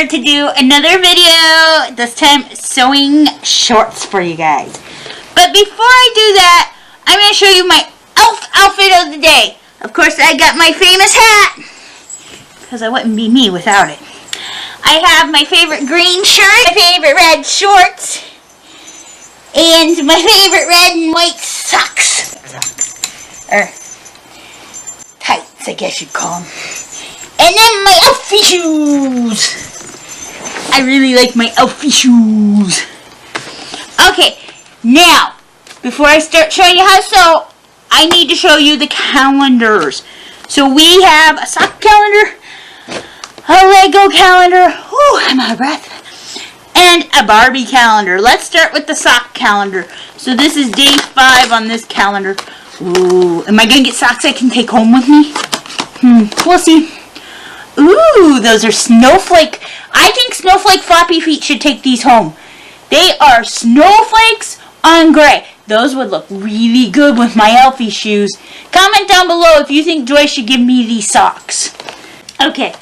here to do another video, this time sewing shorts for you guys. But before I do that, I'm going to show you my elf outfit of the day. Of course, I got my famous hat, because I wouldn't be me without it. I have my favorite green shirt, my favorite red shorts, and my favorite red and white socks. Or tights, I guess you'd call them. And then my elfie shoes. I really like my elfie shoes. Okay, now, before I start showing you how to sew, I need to show you the calendars. So we have a sock calendar, a Lego calendar, whew, I'm out of breath, and a Barbie calendar. Let's start with the sock calendar. So this is day 5 on this calendar. Ooh, am I going to get socks I can take home with me? We'll see. Ooh, those are Snowflake. I think Snowflake floppy feet should take these home. They are snowflakes on gray. Those would look really good with my elfie shoes. Comment down below if you think Joy should give me these socks. Okay,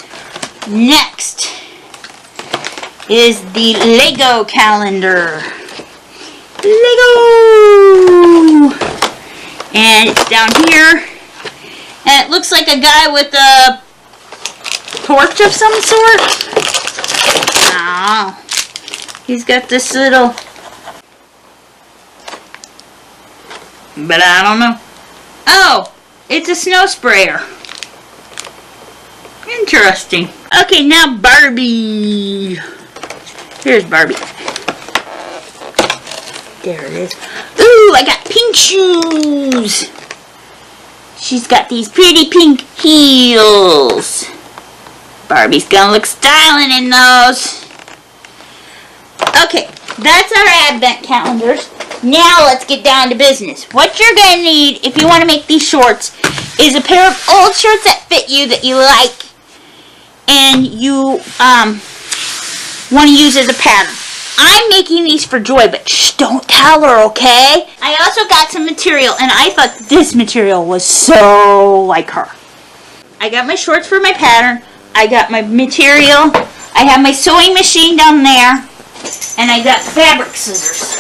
next is the Lego calendar. Lego! And it's down here. And it looks like a guy with a torch of some sort. Oh, he's got this little, but I don't know. Oh, it's a snow sprayer. Interesting. Okay, now Barbie. Here's Barbie. There it is. Ooh, I got pink shoes. She's got these pretty pink heels. Barbie's gonna look styling in those. Okay, that's our advent calendars. Now let's get down to business. What you're gonna need if you want to make these shorts is a pair of old shirts that fit you, that you like, and you want to use as a pattern. I'm making these for Joy, but shh, don't tell her, okay? I also got some material, and I thought this material was so like her. I got my shorts for my pattern. I got my material. I have my sewing machine down there. And I got fabric scissors.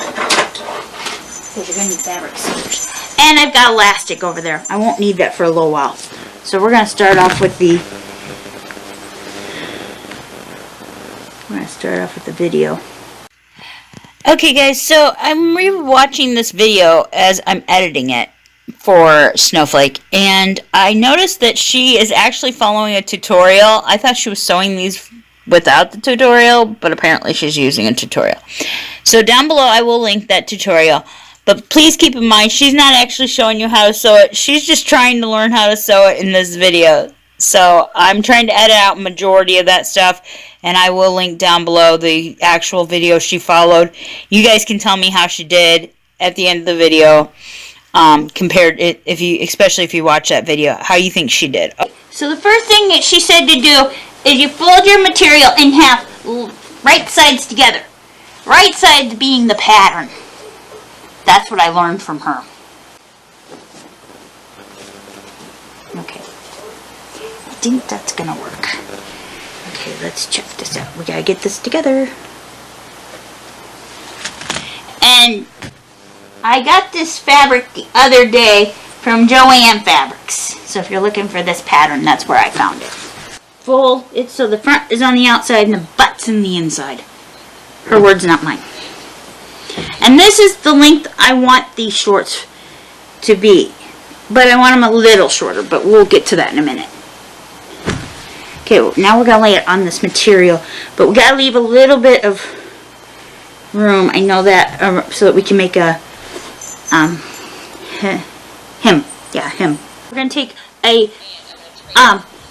Because you're going to need fabric scissors. And I've got elastic over there. I won't need that for a little while. So we're going to start off with the... video. Okay guys, so I'm re-watching this video as I'm editing it for Snowflake, and I noticed that she is actually following a tutorial. I thought she was sewing these without the tutorial, but apparently she's using a tutorial. So down below I will link that tutorial, but please keep in mind she's not actually showing you how to sew it. She's just trying to learn how to sew it in this video. So I'm trying to edit out majority of that stuff, and I will link down below the actual video she followed. You guys can tell me how she did at the end of the video. Compared it, especially if you watch that video, how you think she did. So the first thing that she said to do is you fold your material in half, right sides together. Right sides being the pattern. That's what I learned from her. Okay. I think that's gonna work. Okay, let's check this out. We gotta get this together. And I got this fabric the other day from Joanne Fabrics. So if you're looking for this pattern, that's where I found it. Fold it so the front is on the outside and the butt's in the inside. Her words, not mine. And this is the length I want these shorts to be. But I want them a little shorter, but we'll get to that in a minute. Okay, well, now we're going to lay it on this material. But we got to leave a little bit of room, I know that, so that we can make a him. Yeah, him. We're going to take a,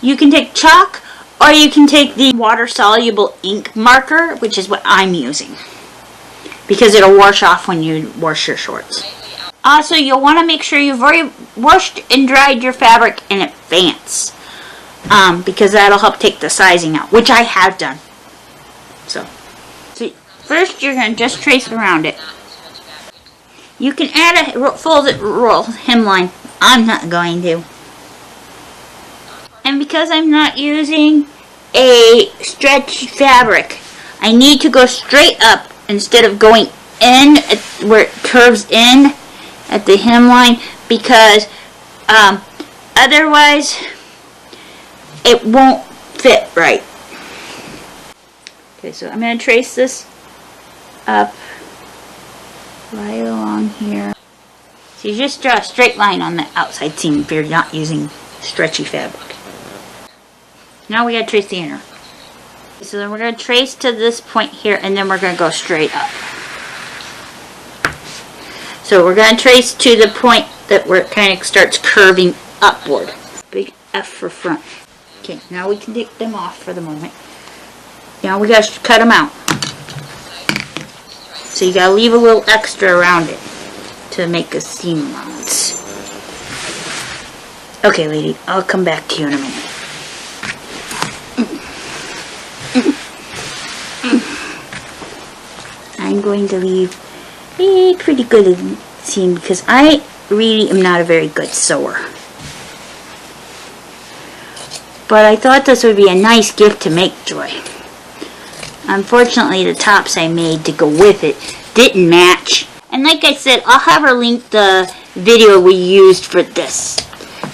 you can take chalk, or you can take the water-soluble ink marker, which is what I'm using. Because it'll wash off when you wash your shorts. Also, you'll want to make sure you've already washed and dried your fabric in advance. Because that'll help take the sizing out, which I have done. So first you're going to just trace around it. You can add a folded roll hemline. I'm not going to. And because I'm not using a stretchy fabric, I need to go straight up instead of going in where it curves in at the hemline, because otherwise it won't fit right. Okay, so I'm going to trace this up right along here. So you just draw a straight line on the outside seam if you're not using stretchy fabric. Now we got to trace the inner. So then we're going to trace to this point here, and then we're going to go straight up. So we're going to trace to the point that where it kind of starts curving upward. Big F for front. Okay, now we can take them off for the moment. Now we got to cut them out. So you got to leave a little extra around it to make a seam allowance. Okay, lady, I'll come back to you in a minute. I'm going to leave a pretty good seam because I really am not a very good sewer. But I thought this would be a nice gift to make Joy. Unfortunately, the tops I made to go with it didn't match. And like I said, I'll have her link the video we used for this,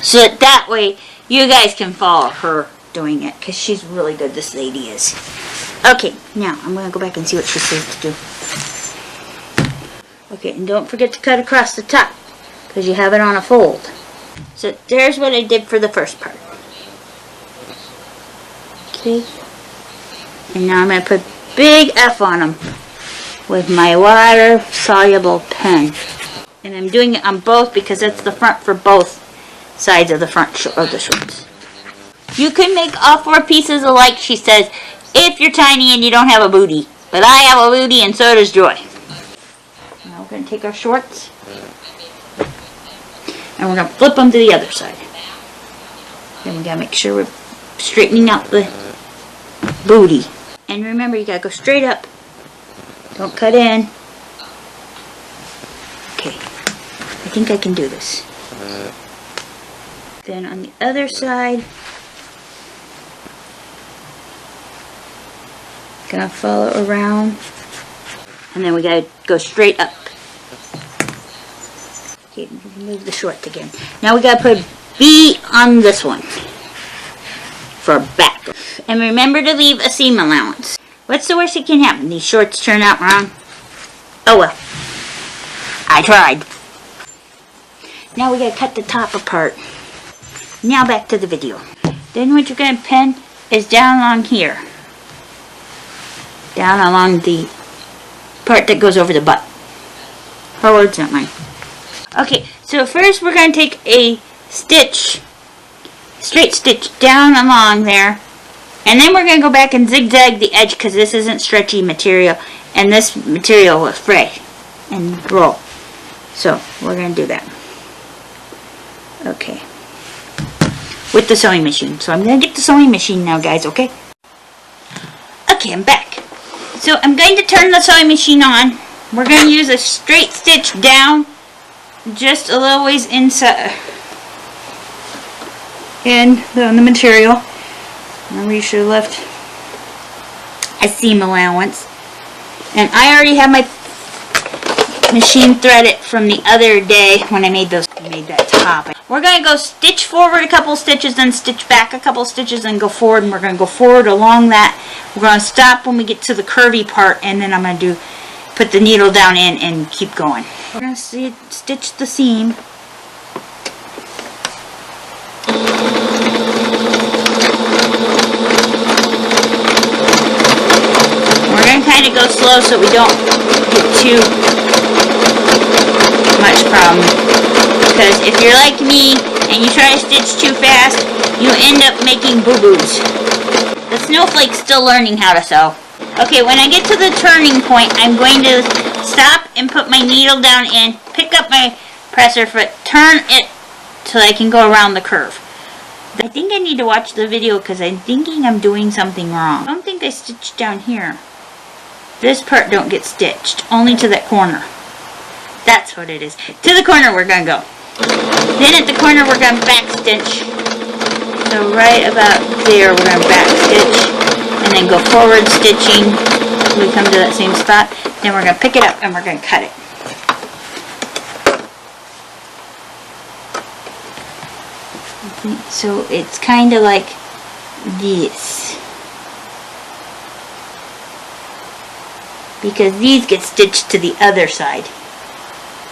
so that way you guys can follow her doing it, because she's really good, this lady is. Okay, now I'm going to go back and see what she says to do. Okay, and don't forget to cut across the top, because you have it on a fold. So there's what I did for the first part. Okay, and now I'm going to put big F on them with my water-soluble pen. And I'm doing it on both because that's the front for both sides of the front of the shorts. You can make all 4 pieces alike, she says, if you're tiny and you don't have a booty. But I have a booty and so does Joy. Now we're going to take our shorts and we're going to flip them to the other side. Then we got to make sure we're straightening out the booty. And remember, you got to go straight up. Don't cut in. Okay, I think I can do this. Then on the other side, gonna follow around, and then we gotta go straight up. Okay, move the short again. Now we gotta put B on this one for back. And remember to leave a seam allowance. What's the worst that can happen? These shorts turn out wrong? Oh well. I tried. Now we gotta cut the top apart. Now back to the video. Then what you're gonna pin is down along here. Down along the part that goes over the butt. Her words, not mine. Okay, so first we're gonna take a stitch, straight stitch down along there. And then we're going to go back and zigzag the edge because this isn't stretchy material. And this material will fray and roll. So we're going to do that. Okay. With the sewing machine. So I'm going to get the sewing machine now, guys, okay? Okay, I'm back. So I'm going to turn the sewing machine on. We're going to use a straight stitch down just a little ways inside on the material. Remember, you should have left a seam allowance. And I already have my machine threaded from the other day when I made that top. We're going to go stitch forward a couple stitches, then stitch back a couple stitches, and go forward. And we're going to go forward along that. We're going to stop when we get to the curvy part, and then I'm going to put the needle down in and keep going. We're going to stitch the seam. Kind of go slow so we don't get too much problem, because if you're like me and you try to stitch too fast, you end up making boo-boos. The Snowflake's still learning how to sew. Okay, when I get to the turning point, I'm going to stop and put my needle down in, pick up my presser foot, turn it so I can go around the curve. I think I need to watch the video because I'm thinking I'm doing something wrong. I don't think I stitched down here. This part don't get stitched, only to that corner. That's what it is. To the corner we're going to go. Then at the corner we're going to back stitch So right about there, we're going to back stitch and then go forward stitching. We come to that same spot. Then we're going to pick it up and we're going to cut it. So it's kind of like this. Because these get stitched to the other side.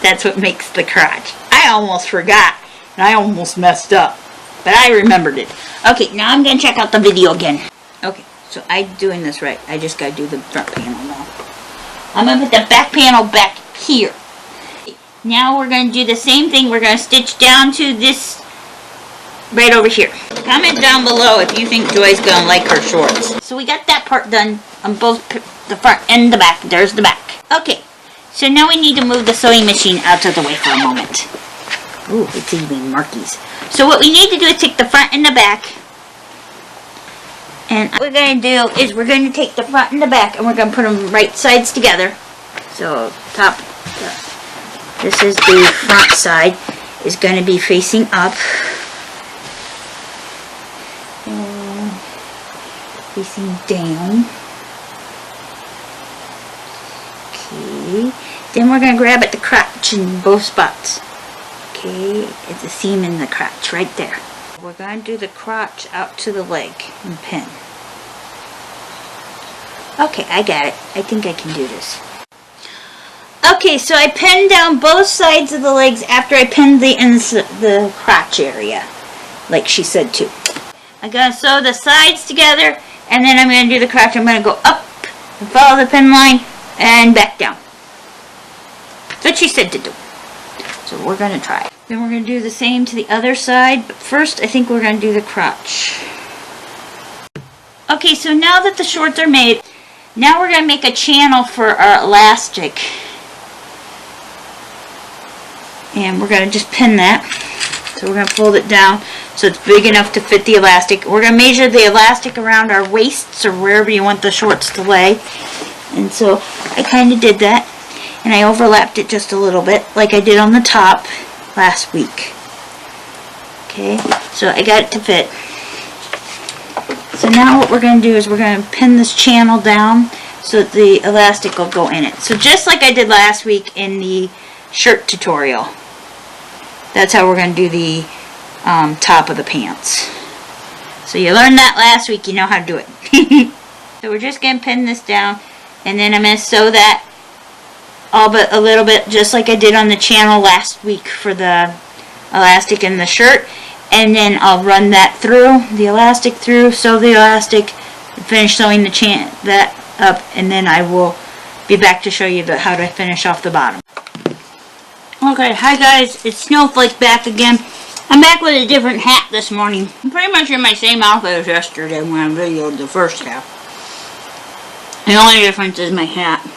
That's what makes the crotch. I almost forgot. And I almost messed up. But I remembered it. Okay, now I'm going to check out the video again. Okay, so I'm doing this right. I just got to do the front panel now. I'm going to put the back panel back here. Now we're going to do the same thing. We're going to stitch down to this right over here. Comment down below if you think Joy's going to like her shorts. So we got that part done on both the front and the back. There's the back. Okay, so now we need to move the sewing machine out of the way for a moment. Ooh, it's even markies. So what we need to do is take the front and the back. And what we're going to do is we're going to take the front and the back and we're going to put them right sides together. So top, this is the front side, is going to be facing up. And facing down. Okay. Then we're going to grab at the crotch in both spots. Okay, it's a seam in the crotch right there. We're going to do the crotch out to the leg and pin. Okay, I got it. I think I can do this. Okay, so I pinned down both sides of the legs after I pinned the crotch area, like she said to. I'm going to sew the sides together, and then I'm going to do the crotch. I'm going to go up and follow the pin line and back down. That's what she said to do. So we're going to try. Then we're going to do the same to the other side, but first I think we're going to do the crotch. Okay, so now that the shorts are made, now we're going to make a channel for our elastic. And we're going to just pin that. So we're going to fold it down so it's big enough to fit the elastic. We're going to measure the elastic around our waists or wherever you want the shorts to lay. And so I kind of did that. And I overlapped it just a little bit, like I did on the top last week. Okay, so I got it to fit. So now what we're going to do is we're going to pin this channel down so that the elastic will go in it. So just like I did last week in the shirt tutorial, that's how we're going to do the top of the pants. So you learned that last week, you know how to do it. So we're just going to pin this down, and then I'm going to sew that all but a little bit, just like I did on the channel last week for the elastic in the shirt. And then I'll run that through, the elastic through, sew the elastic, finish sewing that up, and then I will be back to show you how to finish off the bottom. Okay, hi guys, it's Snowflake back again. I'm back with a different hat this morning. I'm pretty much in my same outfit as yesterday when I videoed the first half. The only difference is my hat.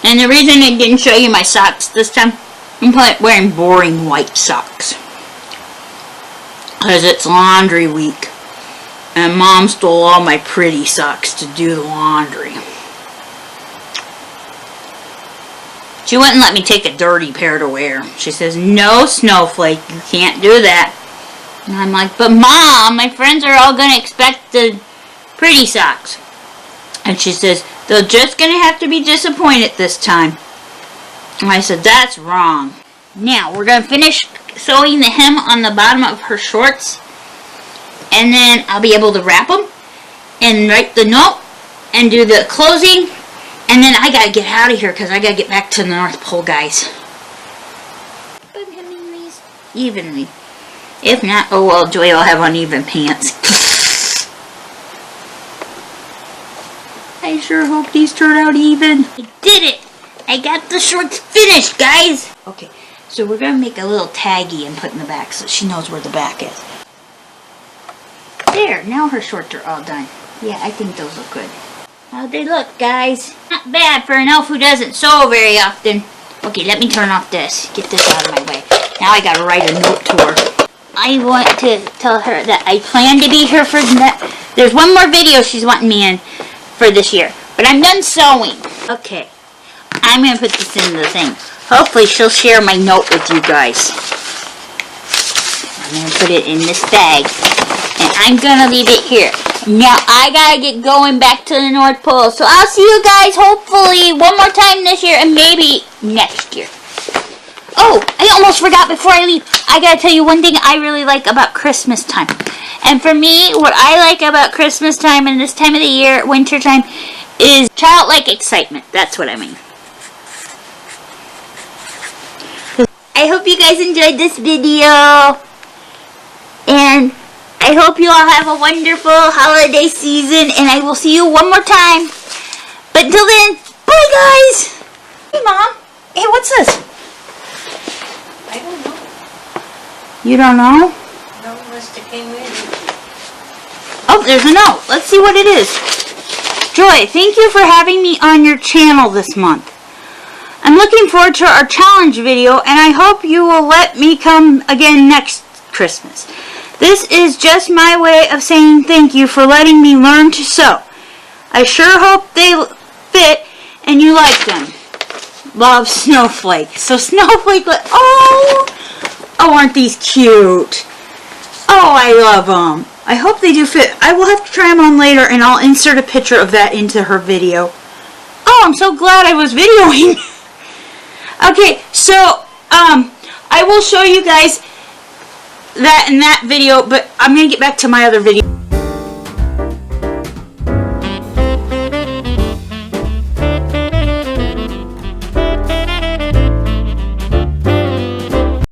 And the reason I didn't show you my socks this time, I'm wearing boring white socks. Because it's laundry week. And Mom stole all my pretty socks to do the laundry. She wouldn't let me take a dirty pair to wear. She says, no, Snowflake, you can't do that. And I'm like, but Mom, my friends are all going to expect the pretty socks. And she says, they're just going to have to be disappointed this time. And I said, that's wrong. Now, we're going to finish sewing the hem on the bottom of her shorts. And then I'll be able to wrap them and write the note and do the closing. And then I got to get out of here because I got to get back to the North Pole, guys. I'm hemming these evenly. If not, oh well, Joy will have uneven pants. I sure hope these turn out even. I did it! I got the shorts finished, guys! Okay, so we're going to make a little taggy and put in the back so she knows where the back is. There, now her shorts are all done. Yeah, I think those look good. How'd they look, guys? Not bad for an elf who doesn't sew very often. Okay, let me turn off this. Get this out of my way. Now I gotta write a note to her. I want to tell her that I plan to be here for that. There's one more video she's wanting me in for this year. But I'm done sewing. Okay. I'm going to put this in the thing. Hopefully she'll share my note with you guys. I'm going to put it in this bag. And I'm going to leave it here. Now, I got to get going back to the North Pole. So, I'll see you guys hopefully one more time this year and maybe next year. Oh, I almost forgot before I leave. I got to tell you one thing I really like about Christmas time. And for me, what I like about Christmas time and this time of the year, winter time, is childlike excitement. That's what I mean. I hope you guys enjoyed this video. And I hope you all have a wonderful holiday season. And I will see you one more time. But until then, bye guys. Hey Mom. Hey, what's this? I don't know. You don't know? No, must have came in. Oh, there's a note. Let's see what it is. Joy, thank you for having me on your channel this month. I'm looking forward to our challenge video, and I hope you will let me come again next Christmas. This is just my way of saying thank you for letting me learn to sew. I sure hope they fit and you like them. Love, Snowflake. So Snowflake, oh, aren't these cute? Oh, I love them. I hope they do fit. I will have to try them on later, and I'll insert a picture of that into her video. Oh, I'm so glad I was videoing. Okay, so, I will show you guys that in that video, but I'm going to get back to my other video.